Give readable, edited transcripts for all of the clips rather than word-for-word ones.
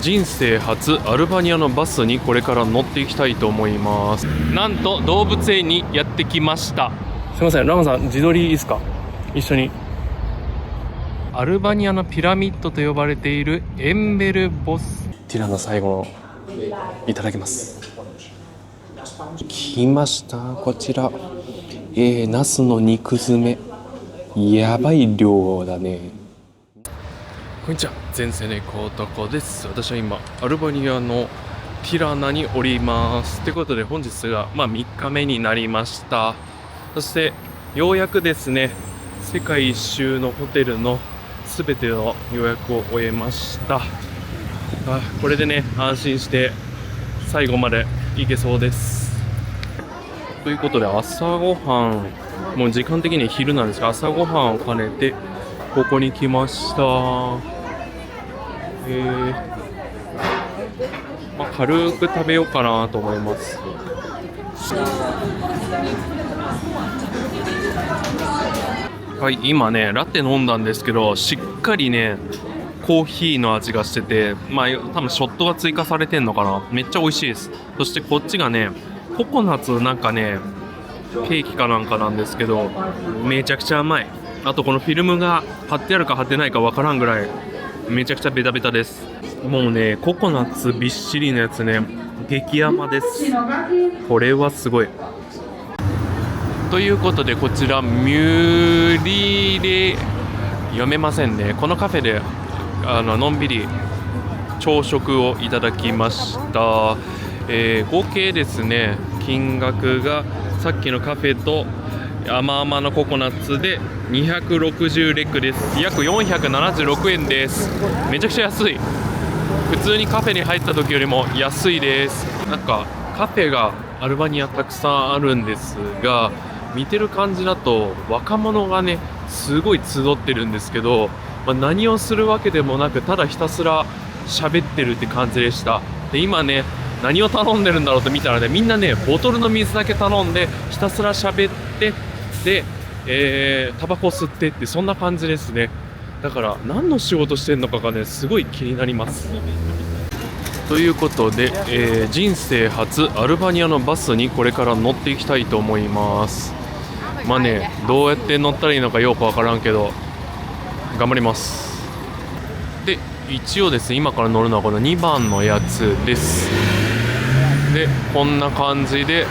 人生初アルバニアのバスにこれから乗っていきたいと思います。なんと動物園にやってきました。すいません、ラマさん自撮りいいですか？一緒に。アルバニアのピラミッドと呼ばれているエンベルボスティラの最後のいただきます。来ました、こちらナスの肉詰め、やばい量だね。こんにちは、前世猫男です。私は今アルバニアのティラナにおります。ということで本日が3日目になりました。そしてようやくですね、世界一周のホテルのすべての予約を終えました。これでね、安心して最後まで行けそうです。ということで朝ごはん、もう時間的に昼なんですが、朝ごはんを兼ねてここに来ました。軽く食べようかなと思います。はい、今ねラテ飲んだんですけど、しっかりねコーヒーの味がしてて、多分ショットが追加されてんのかな。めっちゃ美味しいです。そしてこっちがねココナッツなんかねケーキかなんかなんですけど、めちゃくちゃ甘い。あとこのフィルムが貼ってあるか貼ってないかわからんぐらいめちゃくちゃベタベタです。もうねココナッツびっしりのやつね、激甘です。これはすごい。ということでこちらミュリレ読めませんね。このカフェでのんびり朝食をいただきました。合計ですね、金額がさっきのカフェと甘々のココナッツで260レックです。約476円です。めちゃくちゃ安い。普通にカフェに入った時よりも安いです。なんかカフェがアルバニアたくさんあるんですが、見てる感じだと若者がねすごい集ってるんですけど、何をするわけでもなくただひたすら喋ってるって感じでした。で今ね何を頼んでるんだろうと見たらね、みんなねボトルの水だけ頼んでひたすら喋って、でタバコ吸ってって、そんな感じですね。だから何の仕事してるのかがねすごい気になります。ということで、人生初アルバニアのバスにこれから乗っていきたいと思います。どうやって乗ったらいいのかよくわからんけど頑張ります。で一応ですね、今から乗るのはこの2番のやつです。でこんな感じで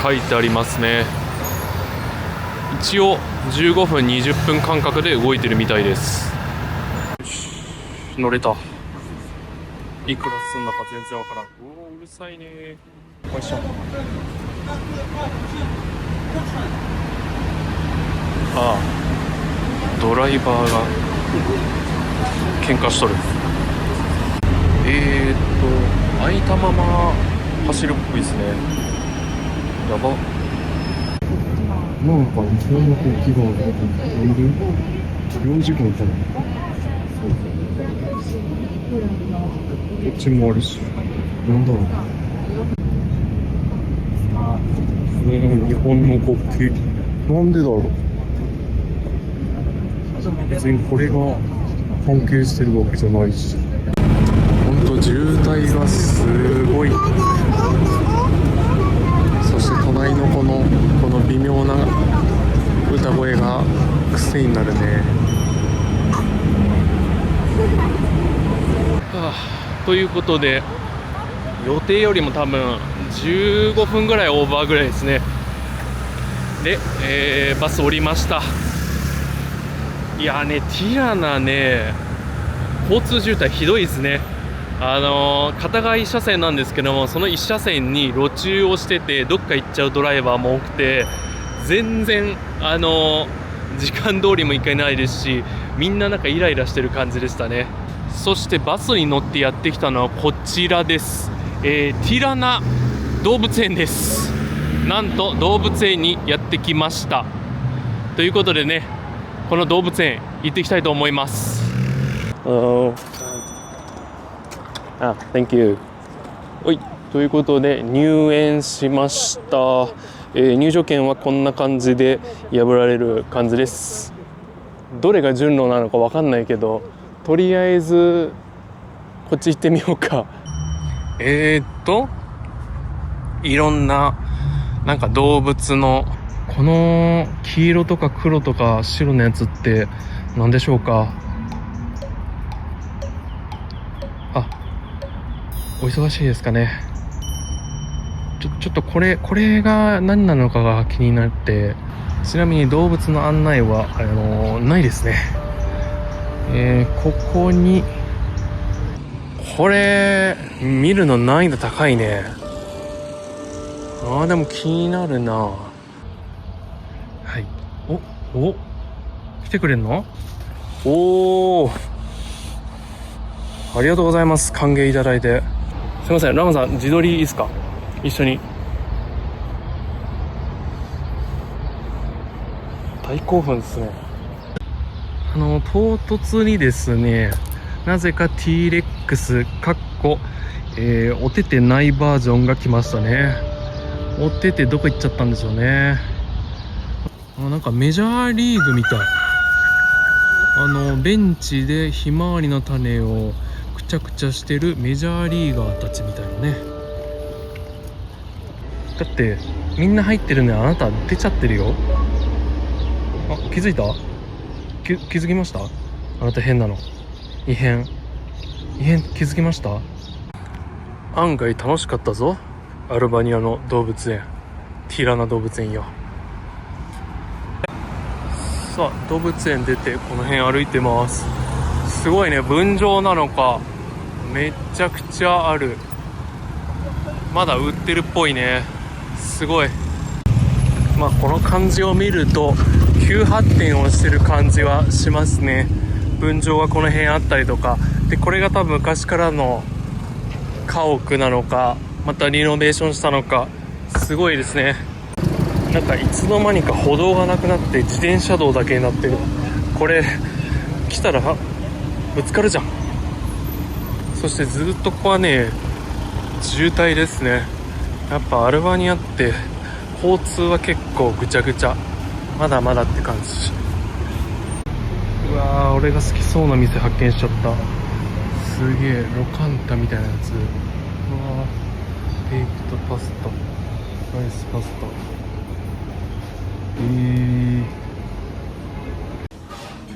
書いてありますね。一応15分20分間隔で動いてるみたいです。乗れた。いくらすんのか全然わからん。うるさいね。よいしょ。ドライバーが喧嘩しとる。開いたまま走るっぽいですね。やば。なんか日本の国旗が領事館かな。こっちもあるし、なんだろう。日本の国旗。なんでだろう。別にこれが関係してるわけじゃないし。ほんと渋滞がすごい。そして隣のこの微妙な歌声が癖になるね。ということで予定よりも多分15分ぐらいオーバーぐらいですね。で、バス降りました。いやね、ティラナね交通渋滞ひどいですね。片側1車線なんですけども、その1車線に路駐をしててどっか行っちゃうドライバーも多くて、全然時間通りも行けないですし、みんななんかイライラしてる感じでしたね。そしてバスに乗ってやってきたのはこちらです。ティラナ動物園です。なんと動物園にやってきました。ということでね、この動物園行ってきたいと思います。Thank you。ということで入園しました。入場券はこんな感じで破られる感じです。どれが順路なのか分かんないけど、とりあえずこっち行ってみようか。いろんななんか動物の、この黄色とか黒とか白のやつって何でしょうか。あ、お忙しいですかね。ちょっとこれが何なのかが気になって、ちなみに動物の案内はないですね。ここにこれ見るの難易度高いね。でも気になるな。はい。お来てくれんの？おー、ありがとうございます。歓迎いただいて。すいません、ラマさん自撮りいいですか？一緒に。大興奮ですね。唐突にですね、なぜか T-Rex おててないバージョンが来ましたね。おててどこ行っちゃったんでしょうね。なんかメジャーリーグみたい。ベンチでひまわりの種をくちゃくちゃしてるメジャーリーガーたちみたいなね。だってみんな入ってるのにあなた出ちゃってるよ。気づいた？気づきました？あなた変なの。異変気づきました？案外楽しかったぞ、アルバニアの動物園、ティラナ動物園よ。さあ動物園出てこの辺歩いてます。すごいね、分譲なのかめちゃくちゃある。まだ売ってるっぽいね。すごい。この感じを見ると急発展をしてる感じはしますね。分譲がこの辺あったりとかで、これが多分昔からの家屋なのか、またリノベーションしたのか、すごいですね。なんかいつの間にか歩道がなくなって自転車道だけになってる。これ来たらぶつかるじゃん。そしてずっとここはね渋滞ですね。やっぱアルバニアって交通は結構ぐちゃぐちゃ、まだまだって感じ。うわー、俺が好きそうな店発見しちゃった。すげえロカンタみたいなやつ。うわー、ベイクトパスタ、ライスパスタ。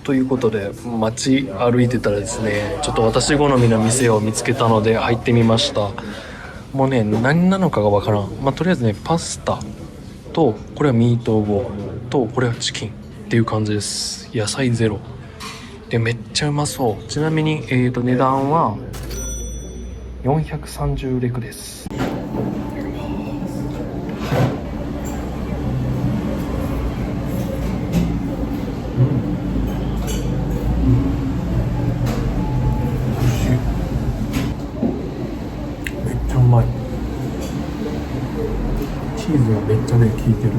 ということで街歩いてたらですね、ちょっと私好みの店を見つけたので入ってみました。もうね何なのかがわからん。とりあえずねパスタと、これはミートボールと、これはチキンっていう感じです。野菜ゼロでめっちゃうまそう。ちなみに値段は430レクです。めっちゃうまい。チーズがめっちゃね効いてる。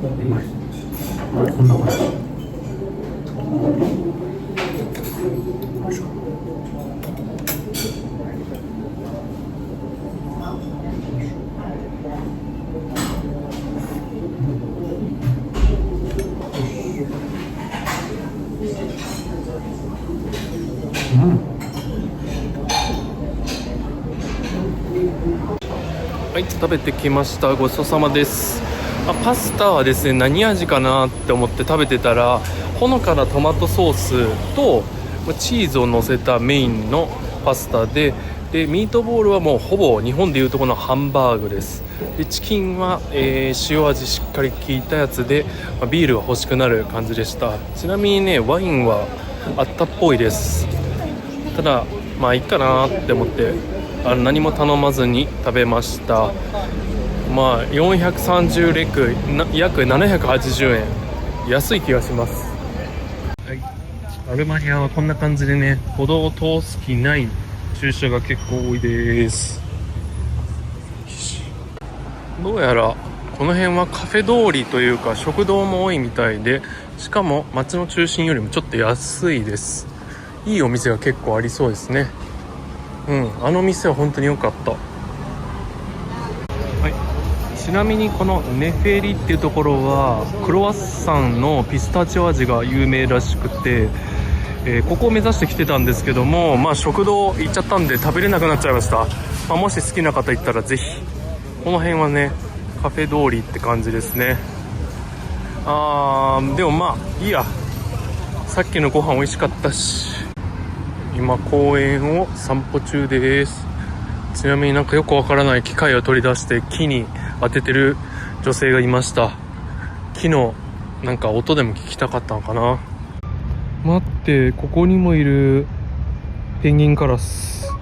うまい。こんな感じ。はい、食べてきました。ごちそうさまです。パスタはですね、何味かなって思って食べてたら、ほのかなトマトソースとチーズを乗せたメインのパスタで、ミートボールはもうほぼ日本でいうとこのハンバーグです。でチキンは、塩味しっかり効いたやつで、ビールが欲しくなる感じでした。ちなみにねワインはあったっぽいです。ただいいかなって思って何も頼まずに食べました。430レク約780円、安い気がします。はい、アルバニアはこんな感じでね、歩道を通す気ない駐車が結構多いです。どうやらこの辺はカフェ通りというか食堂も多いみたいで、しかも街の中心よりもちょっと安いです。いいお店が結構ありそうですね。あの店は本当に良かった。はい、ちなみにこのネフェリっていうところはクロワッサンのピスタチオ味が有名らしくて、ここを目指してきてたんですけども、食堂行っちゃったんで食べれなくなっちゃいました。もし好きな方いったらぜひ。この辺はねカフェ通りって感じですね。でもいいや、さっきのご飯美味しかったし。今公園を散歩中です。ちなみになんかよくわからない機械を取り出して木に当ててる女性がいました。木のなんか音でも聞きたかったのかな。待って、ここにもいるペンギンカラス。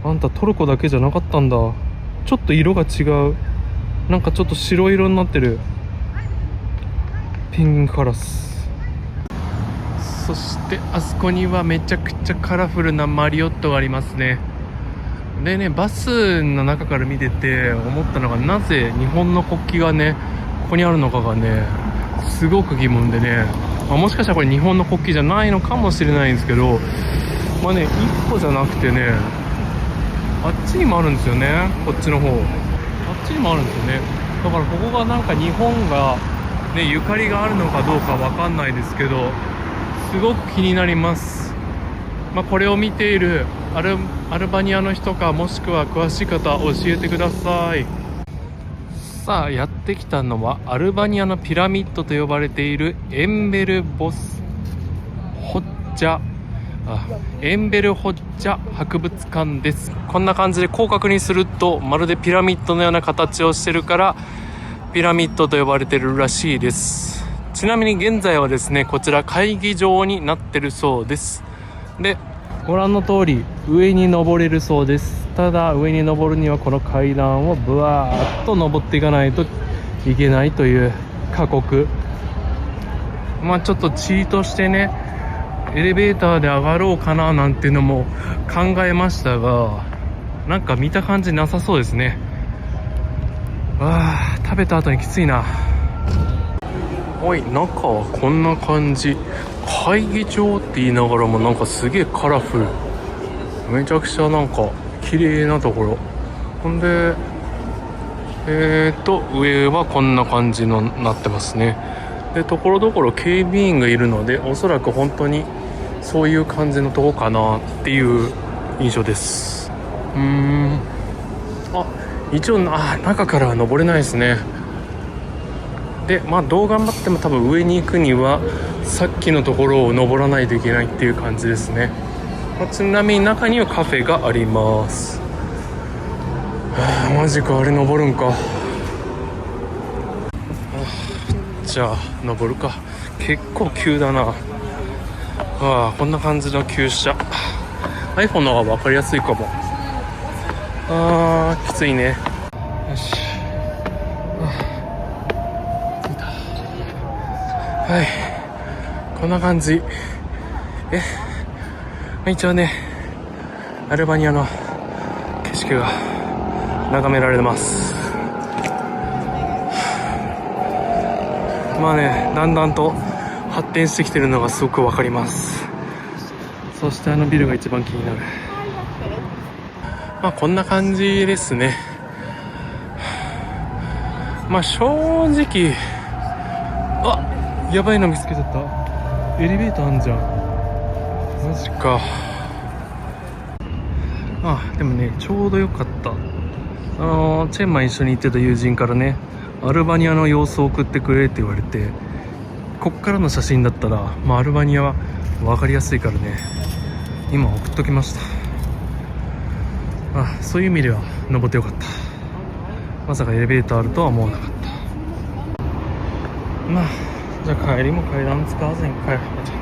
あんたトルコだけじゃなかったんだ。ちょっと色が違う。なんかちょっと白色になってるペンギンカラス。そしてあそこにはめちゃくちゃカラフルなマリオットがありますね。でね、バスの中から見てて思ったのが、なぜ日本の国旗がねここにあるのかがねすごく疑問でね、もしかしたらこれ日本の国旗じゃないのかもしれないんですけど、1個じゃなくてね、あっちにもあるんですよね。こっちの方、あっちにもあるんですよね。だからここがなんか日本がねゆかりがあるのかどうかわかんないですけど、すごく気になります。これを見ているアルバニアの人か、もしくは詳しい方教えてください。さあやってきたのはアルバニアのピラミッドと呼ばれているエンベルホッチャ博物館です。こんな感じで広角にするとまるでピラミッドのような形をしてるからピラミッドと呼ばれてるらしいです。ちなみに現在はですね、こちら会議場になってるそうです。で、ご覧の通り上に登れるそうです。ただ上に登るにはこの階段をブワーッと登っていかないといけないという過酷。ちょっとチートしてね、エレベーターで上がろうかななんていうのも考えましたが、なんか見た感じなさそうですね。食べた後にきついな。中はこんな感じ。会議場って言いながらもなんかすげえカラフル、めちゃくちゃなんか綺麗なところ。ほんで上はこんな感じのなってますね。で、ところどころ警備員がいるので、おそらく本当にそういう感じのとこかなっていう印象です。一応中からは登れないですね。で、どう頑張っても多分上に行くにはさっきのところを登らないといけないっていう感じですね。ちなみに中にはカフェがあります。マジか、あれ登るんか。じゃあ登るか。結構急だな。こんな感じの急車。 iPhone の方が分かりやすいかも。きついね。よし、はい、こんな感じ。一応ねアルバニアの景色が眺められます。だんだんと発展してきてるのがすごくわかります。そしてあのビルが一番気になる。こんな感じですね。正直やばいの見つけちゃった。エレベーターあんじゃん。マジか。でもねちょうどよかった。チェンマイ一緒に行ってた友人からね、アルバニアの様子を送ってくれって言われて、こっからの写真だったらアルバニアは分かりやすいからね、今送っときました。そういう意味では登ってよかった。まさかエレベーターあるとは思わなかった。じゃあ帰りも階段使わずに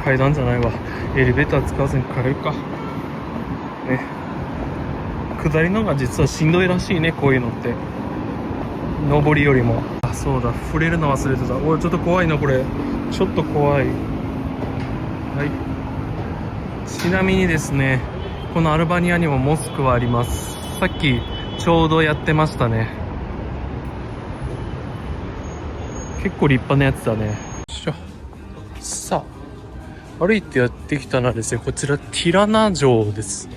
階段じゃないわ、エレベーター使わずに帰るかね。下りのが実はしんどいらしいね、こういうのって。上りよりも。そうだ、触れるの忘れてた。ちょっと怖いなこれ。ちょっと怖い。ちなみにですね、このアルバニアにもモスクはあります。さっきちょうどやってましたね。結構立派なやつだね。さあ歩いてやってきたのはですね、こちらティラナ城です。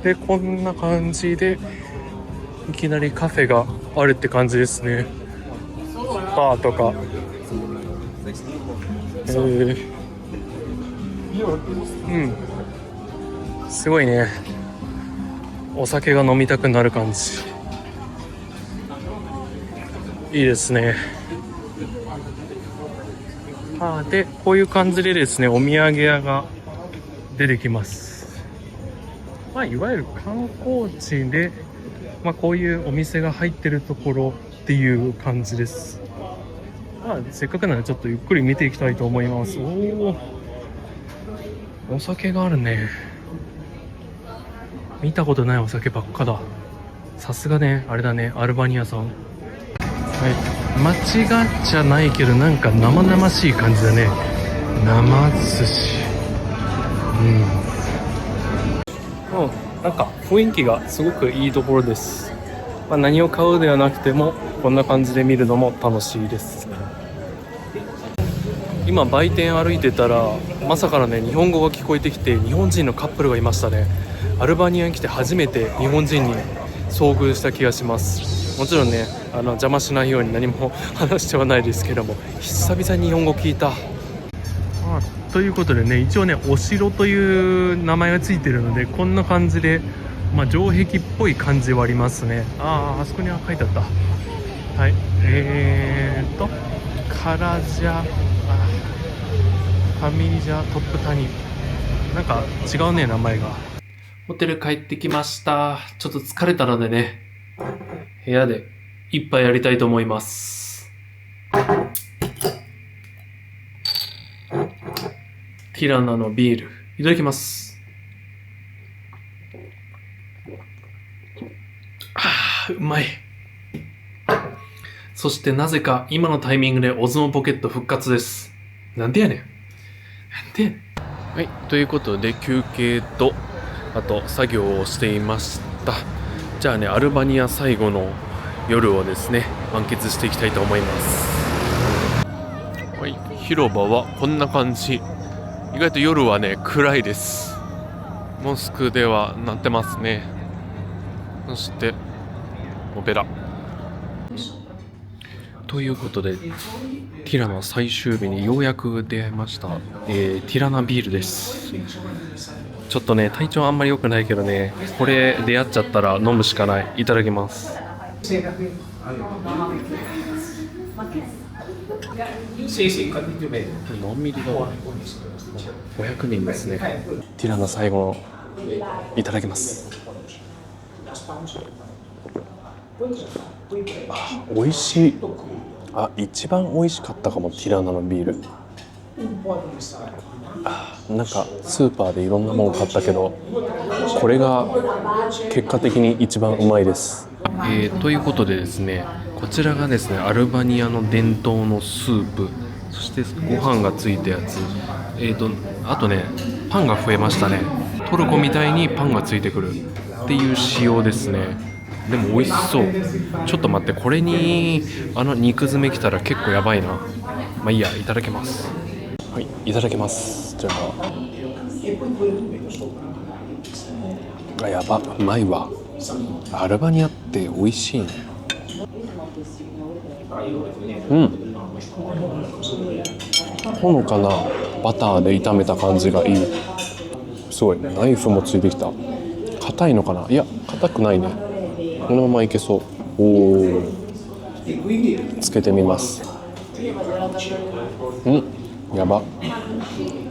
でこんな感じでいきなりカフェがあるって感じですね。バーとかすごいね。お酒が飲みたくなる感じ。いいですね。でこういう感じでですね、お土産屋が出てきます。いわゆる観光地で、こういうお店が入ってるところっていう感じです。せっかくなのでちょっとゆっくり見ていきたいと思います。お酒があるね。見たことないお酒ばっかだ。さすがね、あれだね、アルバニアさん。間違っちゃないけど、なんか生々しい感じだね。生寿司。なんか雰囲気がすごくいいところです。何を買うではなくても、こんな感じで見るのも楽しいです。今売店歩いてたら、まさかのね、日本語が聞こえてきて、日本人のカップルがいましたね。アルバニアに来て初めて日本人に遭遇した気がします。もちろんね、邪魔しないように何も話してはないですけども、久々に日本語聞いた。ということでね、一応ね、お城という名前がついてるので、こんな感じで、城壁っぽい感じはありますね。あそこには書いてあった。カラジャファミリジャトップタニ、なんか違うね、名前が。ホテル帰ってきました。ちょっと疲れたのでね、部屋で一杯やりたいと思います。ティラナのビールいただきます。うまい。そしてなぜか今のタイミングでオズモポケット復活です。なんでやねん。ということで休憩とあと作業をしていました。じゃあね、アルバニア最後の夜をですね、満喫していきたいと思います。広場はこんな感じ。意外と夜はね、暗いです。モスクではなってますね。そしてオペラということで、ティラナ最終日にようやく出会いました。ティラナビールです。ちょっとね、体調あんまり良くないけどね、これ出会っちゃったら飲むしかない。いただきます。何ミリだろう。500人ですね。ティラナ最後のいただきます。美味しい。一番美味しかったかも、ティラナのビール。なんかスーパーでいろんなもの買ったけど、これが結果的に一番うまいです。ということでですね、こちらがですね、アルバニアの伝統のスープ、そしてご飯がついたやつ、あとね、パンが増えましたね。トルコみたいにパンがついてくるっていう仕様ですね。でも美味しそう。ちょっと待って、これに肉詰めきたら結構やばいな。いいや、いただきます。いただきます。じゃあ、やば、うまいわ。アルバニアって美味しいね。ほのかなバターで炒めた感じがいい。すごい、ナイフもついてきた。硬いのかな。いや、硬くないね。このままいけそう。つけてみます。やば、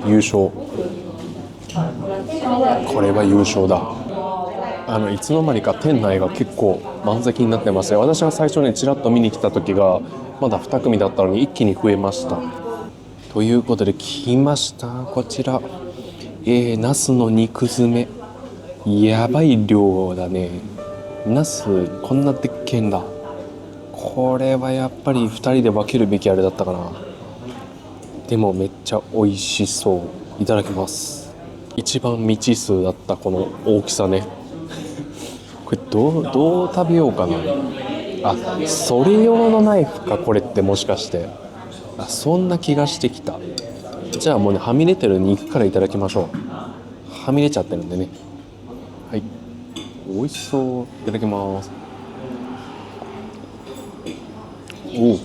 優勝。これは優勝だ。いつの間にか店内が結構満席になってますね。私が最初ね、ちらっと見に来た時がまだ2組だったのに一気に増えました。ということで来ました。こちら、ナスの肉詰め、やばい量だね。ナスこんなでっけえんだ。これはやっぱり2人で分けるべきあれだったかな。でもめっちゃ美味しそう。いただきます。一番未知数だったこの大きさね。これどう食べようかな。それ用のナイフか、これってもしかして。そんな気がしてきた。じゃあもうね、はみ出てる肉からいただきましょう。はみ出ちゃってるんでね。美味しそう。いただきます。お、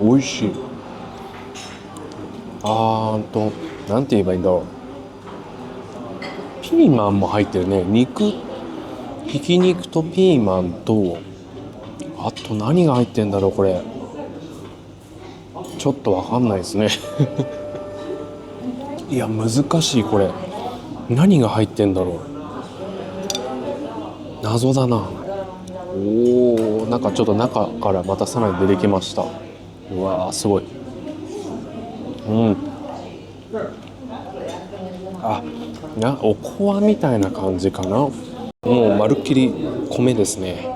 美味しい。なんて言えばいいんだろう。ピーマンも入ってるね。ひき肉とピーマンと、あと何が入ってんだろうこれ。ちょっとわかんないですね。いや難しいこれ。何が入ってんだろう。謎だな。なんかちょっと中からまたさらに出てきました。うわーすごい。おこわみたいな感じかな。もうまるっきり米ですね。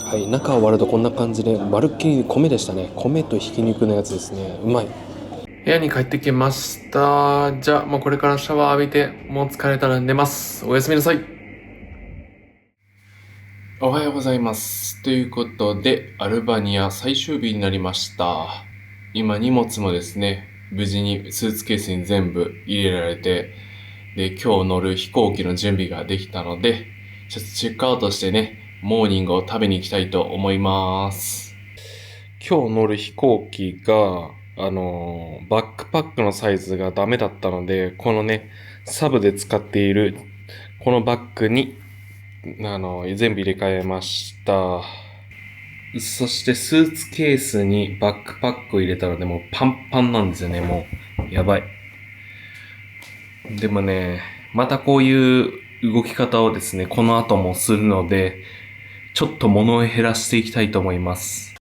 はい、中を割るとこんな感じでまるっきり米でしたね。米とひき肉のやつですね。うまい。部屋に帰ってきました。じゃあもうこれからシャワー浴びて、もう疲れたら寝ます。おやすみなさい。おはようございます。ということで、アルバニア最終日になりました。今荷物もですね、無事にスーツケースに全部入れられて、で、今日乗る飛行機の準備ができたので、ちょっとチェックアウトしてね、モーニングを食べに行きたいと思います。今日乗る飛行機が、バックパックのサイズがダメだったので、このね、サブで使っている、このバッグに、全部入れ替えました。そしてスーツケースにバックパックを入れたので、もうパンパンなんですよね、もう。やばい。でもね、またこういう動き方をですね、この後もするので、ちょっと物を減らしていきたいと思います。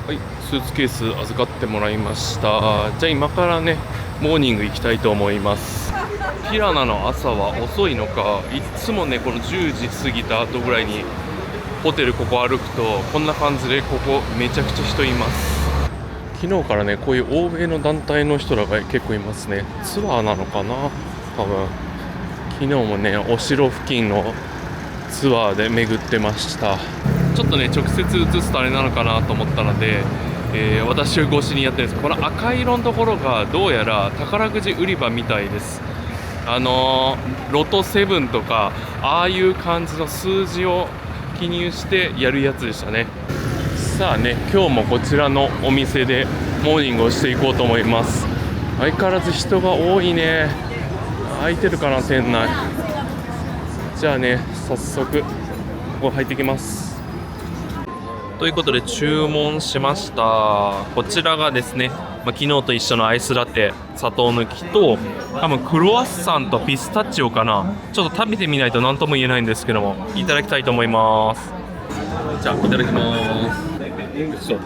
はい、スーツケース預かってもらいました。じゃあ今からね、モーニング行きたいと思います。ティラナの朝は遅いのか、いつもね、この10時過ぎた後ぐらいにホテルここ歩くと、こんな感じでここめちゃくちゃ人います。昨日からね、こういう欧米の団体の人らが結構いますね。ツアーなのかな多分。昨日もね、お城付近のツアーで巡ってました。ちょっとね、直接映すとあれなのかなと思ったので、私越しにやってるんです。この赤色のところがどうやら宝くじ売り場みたいです。ロト7とかああいう感じの数字を記入してやるやつでしたね。さあね、今日もこちらのお店でモーニングをしていこうと思います。相変わらず人が多いね。空いてるかな店内。じゃあね、早速ここ入ってきます。ということで注文しました。こちらがですね、昨日と一緒のアイスラテ砂糖抜きと、多分クロワッサンとピスタチオかな。ちょっと食べてみないと何とも言えないんですけども、いただきたいと思います。じゃあいただきます。そう、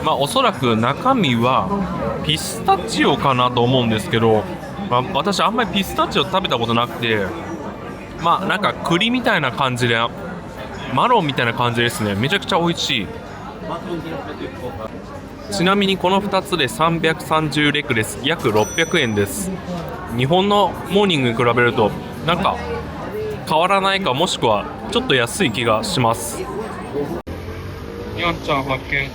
おそらく中身はピスタチオかなと思うんですけど、私あんまりピスタチオ食べたことなくて、なんか栗みたいな感じで、マロンみたいな感じですね。めちゃくちゃ美味しい。ちなみにこの2つで330レクです。約600円です。日本のモーニングに比べるとなんか変わらないか、もしくはちょっと安い気がします。やんちゃん発見。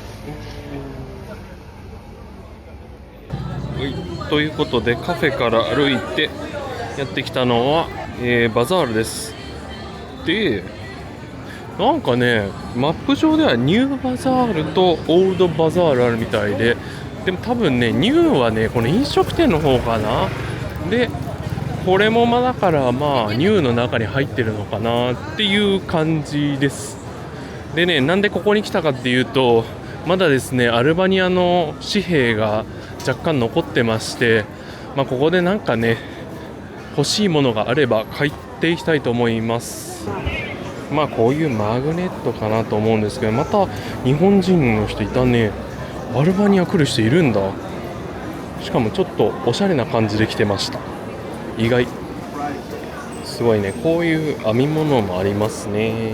ということでカフェから歩いてやってきたのは、バザールです。で、なんかね、マップ上ではニューバザールとオールドバザールあるみたいで、でも多分ね、ニューはね、この飲食店の方かな。で、これもだからニューの中に入ってるのかなっていう感じです。でね、なんでここに来たかっていうと、まだですね、アルバニアの紙幣が若干残ってまして、ここでなんかね、欲しいものがあれば買っていきたいと思います。こういうマグネットかなと思うんですけど、また日本人の人いたね。アルバニア来る人いるんだ。しかもちょっとおしゃれな感じで来てました。意外。すごいね、こういう編み物もありますね。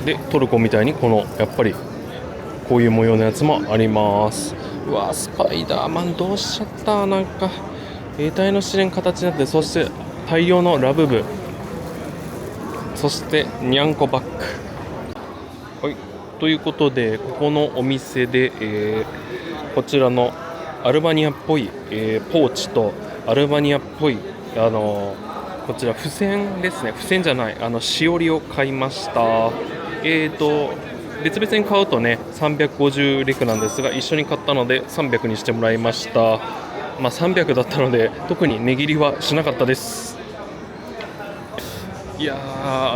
で、トルコみたいにやっぱりこういう模様のやつもあります。うわスパイダーマンどうしちゃった。なんか得体の知れん形になって、そして大量のラブ部、そしてにゃんこバッグ。はい、ということでここのお店で、こちらのアルバニアっぽい、ポーチとアルバニアっぽいこちら付箋ですね、付箋じゃないしおりを買いました。別々に買うとね350レクなんですが、一緒に買ったので300にしてもらいました。まあ300だったので特に値切りはしなかったです。いや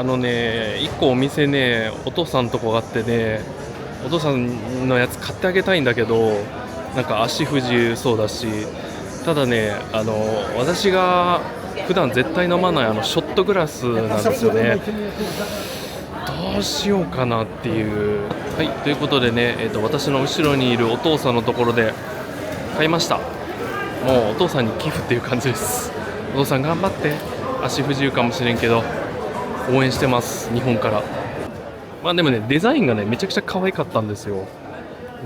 ー1個お店ね、お父さんとこがあってね、お父さんのやつ買ってあげたいんだけど、なんか足不自由そうだし、ただね私が普段絶対飲まないショットグラスなんですよね。どうしようかなっていう。はい、ということでね、私の後ろにいるお父さんのところで買いました。もうお父さんに寄付っていう感じです。お父さん頑張って、足不自由かもしれんけど応援してます、日本から。まあでもね、デザインがねめちゃくちゃ可愛かったんですよ。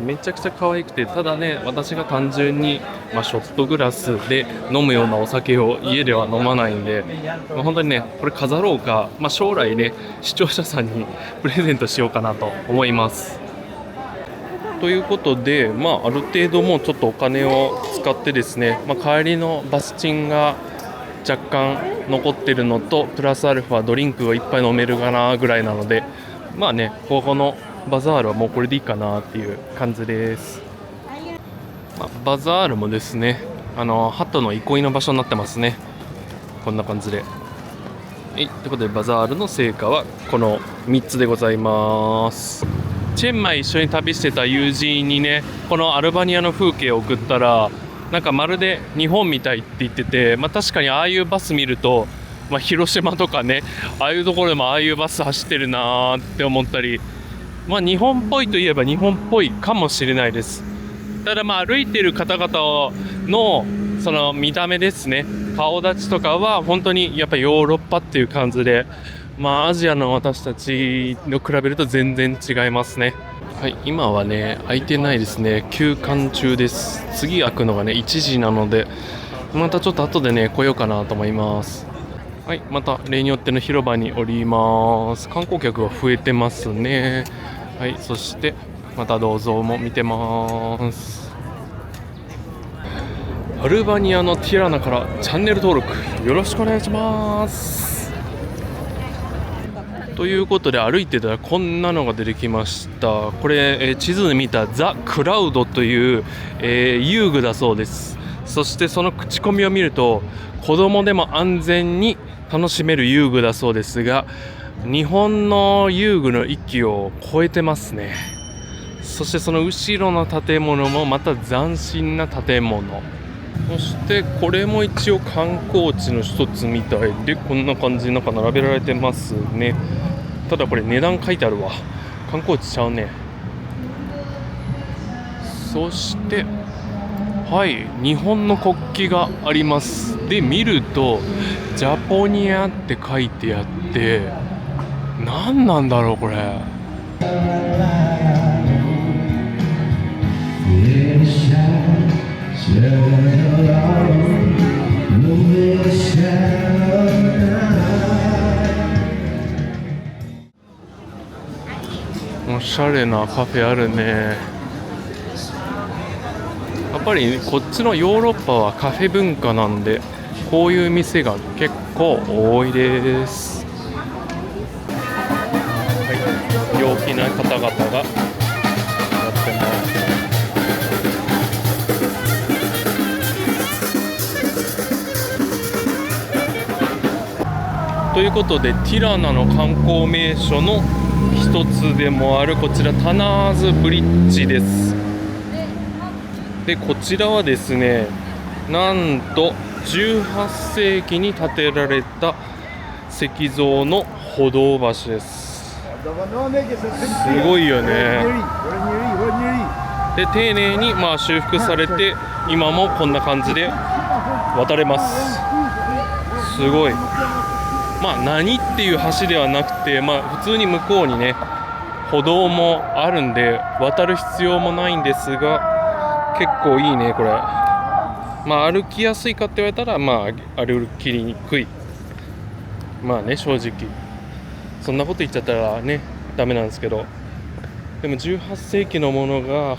めちゃくちゃ可愛くて、ただね私が単純に、ショットグラスで飲むようなお酒を家では飲まないんで、本当にねこれ飾ろうか、将来ね視聴者さんにプレゼントしようかなと思います。ということで、ある程度もうちょっとお金を使ってですね、帰りのバス賃が若干残ってるのと、プラスアルファドリンクをいっぱい飲めるかなぐらいなので、ここのバザールはもうこれでいいかなっていう感じです。バザールもですね、ハットの憩いの場所になってますね。こんな感じで。ということでバザールの成果はこの3つでございます。チェンマイ一緒に旅してた友人にね、このアルバニアの風景を送ったら、なんかまるで日本みたいって言ってて、確かにああいうバス見ると、広島とかね、ああいうところでもああいうバス走ってるなーって思ったり、日本っぽいといえば日本っぽいかもしれないです。ただ歩いてる方々のその見た目ですね、顔立ちとかは本当にやっぱヨーロッパっていう感じで、アジアの私たちの比べると全然違いますね。はい、今はね空いてないですね、休館中です。次開くのがね1時なので、またちょっと後でね来ようかなと思います。はい、また例によっての広場におります。観光客が増えてますね。はい、そしてまた銅像も見てます。アルバニアのティラナからチャンネル登録よろしくお願いします。ということで歩いてたらこんなのが出てきました。これ、地図で見たザ・クラウドという、遊具だそうです。そしてその口コミを見ると、子供でも安全に楽しめる遊具だそうですが、日本の遊具の域を超えてますね。そしてその後ろの建物もまた斬新な建物。そしてこれも一応観光地の一つみたいで、こんな感じになんか並べられてますね。ただこれ値段書いてあるわ、観光地ちゃうね。そしてはい日本の国旗があります。で見るとジャポニアって書いてあって、何なんだろうこれ。おしゃれなカフェあるね。やっぱりこっちのヨーロッパはカフェ文化なんで、こういう店が結構多いです。はい、陽気な方々がやってます。ということでティラナの観光名所の一つでもあるこちらタナーズブリッジです。でこちらはですね、なんと18世紀に建てられた石造の歩道橋です。すごいよね。で丁寧に修復されて、今もこんな感じで渡れます。すごい。何っていう橋ではなくて、普通に向こうにね歩道もあるんで渡る必要もないんですが、結構いいねこれ。まあ歩きやすいかって言われたら、まあ歩きにくい。まあね、正直そんなこと言っちゃったらねダメなんですけど、でも18世紀のものが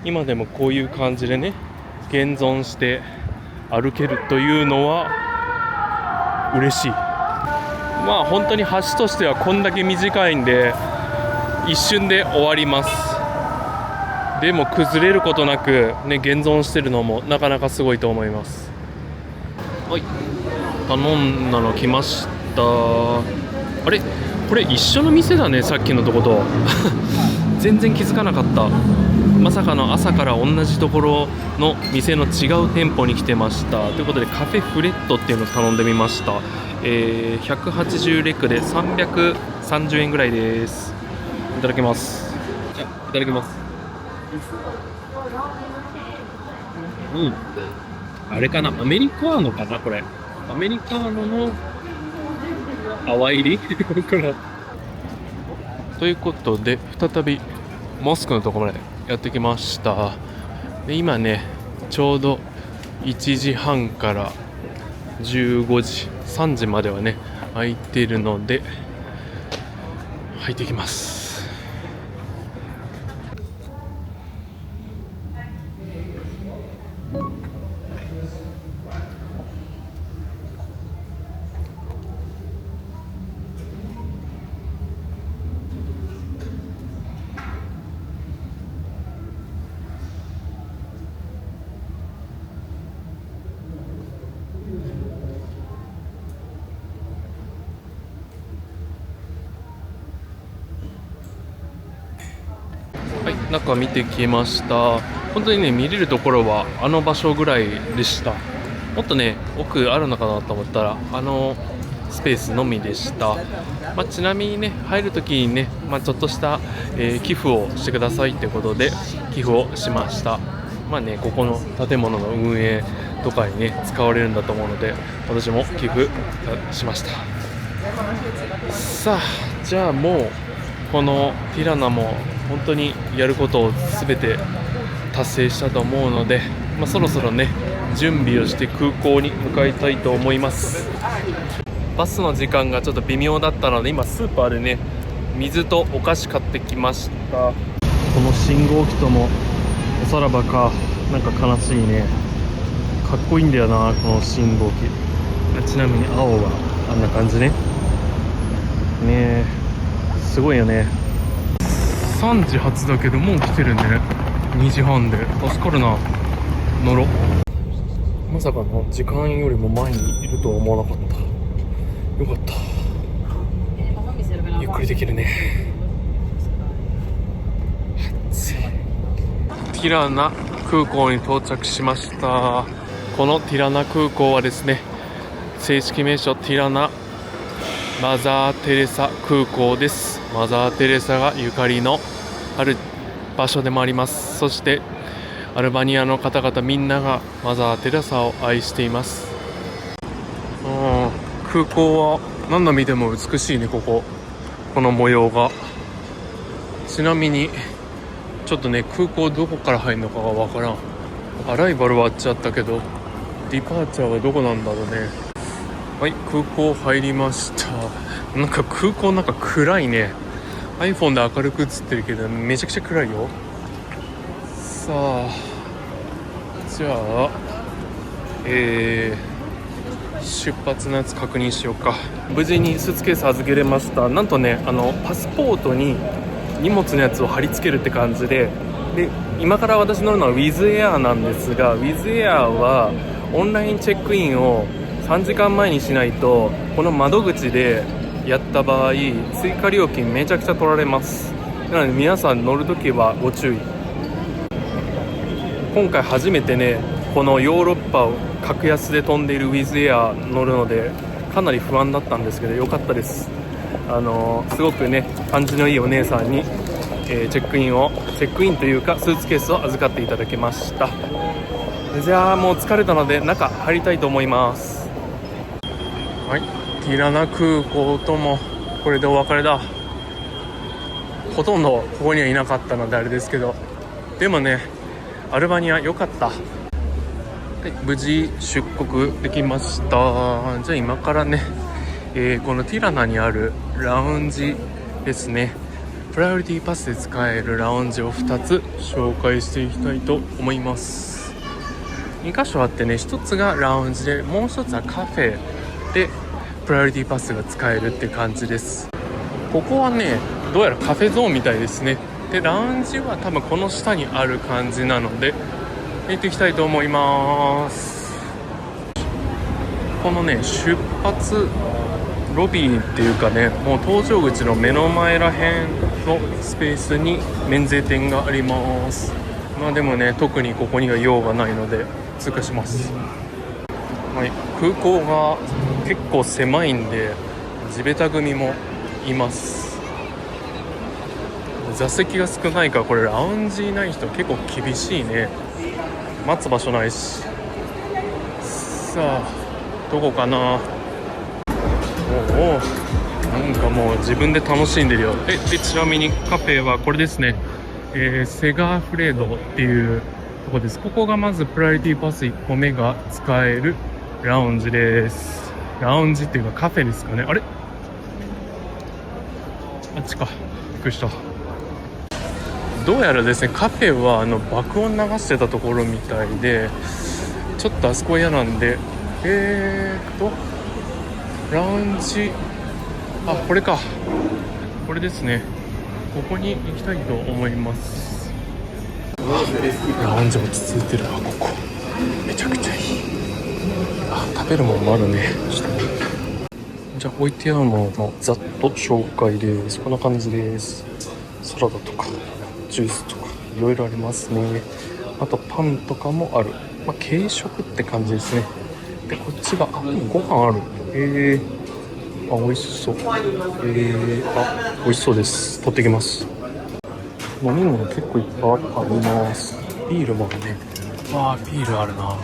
今でもこういう感じでね現存して歩けるというのは嬉しい。まあ本当に橋としてはこんだけ短いんで一瞬で終わります。でも崩れることなくね現存してるのもなかなかすごいと思います。はい、頼んだの来ました。あれこれ一緒の店だね、さっきのとこと全然気づかなかった。まさかの朝から同じところの店の違う店舗に来てました。ということでカフェフレットっていうのを頼んでみました。180レックで330円ぐらいです。いただきます。いただきます。あれかな、アメリカーノかな、これアメリカーノの淡入りということで再びモスクのところまでやってきました。で今ねちょうど1時半から15時3時まではね空いてるので入ってきます。はい、中見てきました。本当にね見れるところはあの場所ぐらいでした。もっとね奥あるのかなと思ったらあのスペースのみでした。ちなみにね入るときにね、ちょっとした、寄付をしてくださいということで寄付をしました。ここの建物の運営とかにね使われるんだと思うので私も寄付しました。さあじゃあもうこのティラナも本当にやることを全て達成したと思うので、そろそろね準備をして空港に向かいたいと思います。バスの時間がちょっと微妙だったので今スーパーでね水とお菓子買ってきました。この信号機ともおさらばか、なんか悲しいね。かっこいいんだよなこの信号機。ちなみに青はあんな感じね。ねえすごいよね。3時発だけどもう来てるんでね、2時半で助かるな。乗ろ。まさかの時間よりも前にいるとは思わなかった。よかった、ゆっくりできるね。ティラナ空港に到着しました。このティラナ空港はですね、正式名称ティラナマザー・テレサ空港です。マザー・テレサがゆかりのある場所でもあります。そしてアルバニアの方々みんながマザー・テレサを愛しています。空港は何度見ても美しいね。この模様が。ちなみにちょっとね空港どこから入るのかがわからん。アライバルはあっちゃったけどディパーチャーはどこなんだろうね。はい、空港入りました。なんか空港なんか暗いね。 iPhone で明るく映ってるけどめちゃくちゃ暗いよ。さあじゃあ出発のやつ確認しようか。無事にスーツケース預けれました。なんとねパスポートに荷物のやつを貼り付けるって感じで、今から私乗るのは Wizz Air なんですが、 Wizz Air はオンラインチェックインを3時間前にしないとこの窓口でやった場合追加料金めちゃくちゃ取られます。なので皆さん乗るときはご注意。今回初めてねこのヨーロッパを格安で飛んでいる Wizz Air 乗るのでかなり不安だったんですけど良かったです。すごくね感じのいいお姉さんに、チェックインというかスーツケースを預かっていただきました。じゃあもう疲れたので中入りたいと思います。はい、ティラナ空港ともこれでお別れだ。ほとんどここにはいなかったのであれですけど、でもねアルバニア良かった。はい、無事出国できました。じゃあ今からね、このティラナにあるラウンジですね、プライオリティパスで使えるラウンジを2つ紹介していきたいと思います。2箇所あってね、1つがラウンジで、もう1つはカフェでプライオリティパスが使えるって感じです。ここはねどうやらカフェゾーンみたいですね。でラウンジは多分この下にある感じなので行っていきたいと思います。このね出発ロビーっていうかね、もう搭乗口の目の前らへんのスペースに免税店があります。まあでもね特にここには用がないので通過します。はい、空港が結構狭いんで地べた組もいます。座席が少ないからこれラウンジない人結構厳しいね。待つ場所ないし。さあどこかな。なんかもう自分で楽しんでるよ。でちなみにカフェはこれですね、セガーフレードっていうとこです。ここがまずプライオリティパス1個目が使えるラウンジです。ラウンジっていうかカフェですかね。あれあっちか、びっくりした。どうやらですねカフェは爆音流してたところみたいで、ちょっとあそこ嫌なんで、ラウンジ、あ、これか、これですね。ここに行きたいと思います。ラウンジ落ち着いてるわ。ここめちゃくちゃいい。あ、食べるもんもあるね。ちょっとじゃあ置いてあるもののざっと紹介です。こんな感じです。サラダとかジュースとかいろいろありますね。あとパンとかもある。まあ軽食って感じですね。でこっちがご飯ある。あ、美味しそう。美味しそうです。取ってきます。飲み物結構いっぱいあります。ビールもあるね。ビールあるな。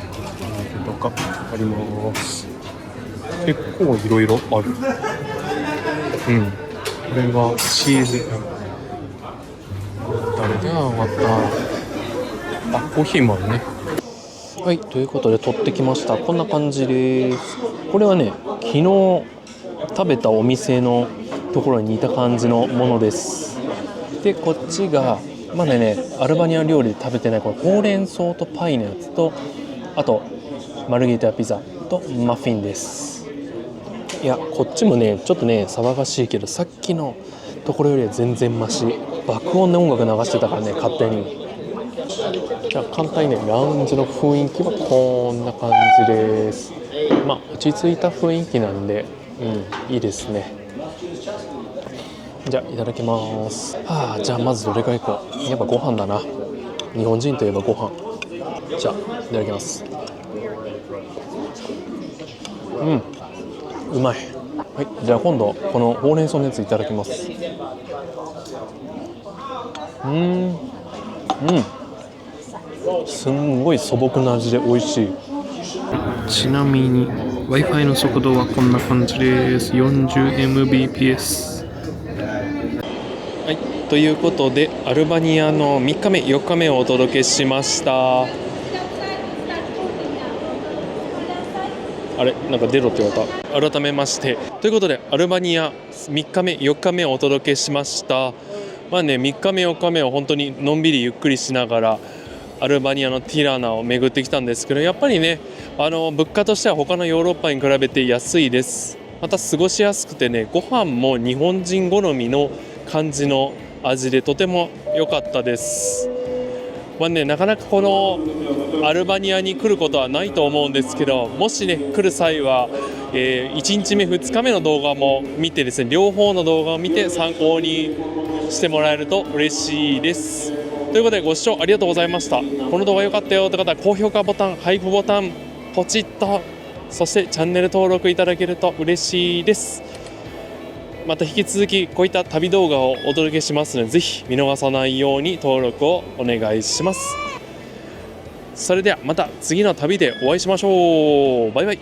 とかあります。結構いろいろある。これがチーズ。ダメだ、終わった。コーヒーもあるね。はい、ということで取ってきました。こんな感じです。これはね、昨日食べたお店のところに似た感じのものです。でこっちがまだねアルバニア料理で食べてないこれほうれん草とパイのやつと、あとマルゲリータピザとマフィンです。いやこっちもねちょっとね騒がしいけど、さっきのところよりは全然マシ。爆音で音楽流してたからね、勝手に。じゃあ簡単にねラウンジの雰囲気はこんな感じです。まあ落ち着いた雰囲気なんでいいですね。じゃあいただきます。じゃあまずどれからいこう。やっぱご飯だな。日本人といえばご飯。じゃあいただきます。うまい。はい、じゃあ今度このほうれん草のやついただきます。すんごい素朴な味で美味しい。ちなみに Wi-Fi の速度はこんな感じです。 40Mbps。 はい、ということでアルバニアの3日目4日目をお届けしました。あれなんか出ろって言われた。改めましてということでアルバニア3日目4日目をお届けしました。まあね3日目4日目は本当にのんびりゆっくりしながらアルバニアのティラナを巡ってきたんですけど、やっぱりね物価としては他のヨーロッパに比べて安いです。また過ごしやすくてね、ご飯も日本人好みの感じの味でとても良かったです。なかなかこのアルバニアに来ることはないと思うんですけど、もしね来る際は、1日目2日目の動画も見てですね、両方の動画を見て参考にしてもらえると嬉しいです。ということでご視聴ありがとうございました。この動画良かったよという方は高評価ボタン、ハイプボタンポチッと、そしてチャンネル登録いただけると嬉しいです。また引き続きこういった旅動画をお届けしますので、ぜひ見逃さないように登録をお願いします。それではまた次の旅でお会いしましょう。バイバイ。